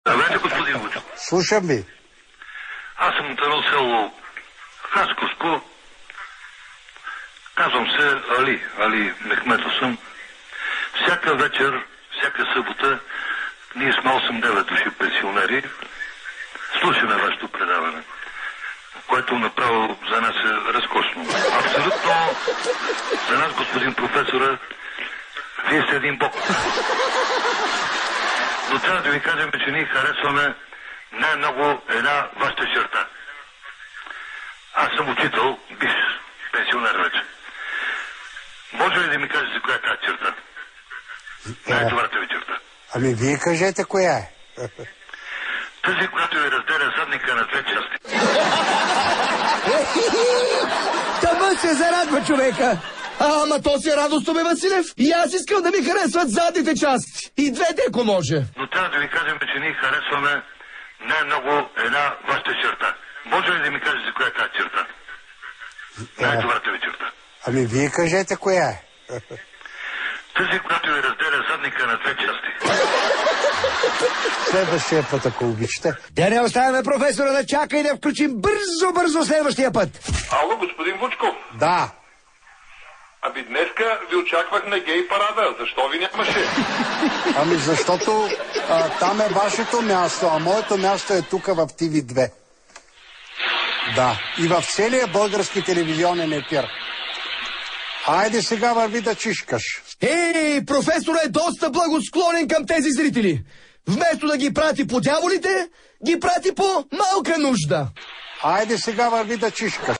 Здравейте, господин Вучков. Слушам ви. Аз съм от едно село Хасковско. Казвам се Али Мехметов съм. Всяка вечер, всяка събота, ние сме 8-9 души пенсионери. Слушаме вашето предаване, което направо за нас е разкошно. Абсолютно за нас, господин професора, вие сте един бог. Но трябва да ви кажем, че ние харесваме най-много една вашата черта. Аз съм учител, бивш пенсионер вече. Може ли да ми кажете коя е тази черта? Най-добрата ви черта. Ами вие кажете коя е. Тази, която ви разделя задника на две части. Тъмън се зарадва човека. Ама то си е радостно, бе, Василев. И аз искам да ми харесват задните части. И двете, ако може. Но трябва да ви кажем, че ние харесваме най-много една вашата черта. Може ли да ми кажете коя е тази черта? Най-добрата ви черта. Ами вие кажете коя е. Тази, която ви разделя задника на две части. Следващия път, ако обичате. Да не оставяме професора да чака и да включим бързо следващия път. Ало, господин Вучков. Да. Ами днеска ви очаквах на гей парада. Защо ви нямаше? Ами защото там е вашето място, а моето място е тук в TV2. Да. И в целия български телевизионен ефир. Айде сега върви да чишкаш. Професорът е доста благосклонен към тези зрители. Вместо да ги прати по дяволите, ги прати по малка нужда. Айде сега върви да чишкаш.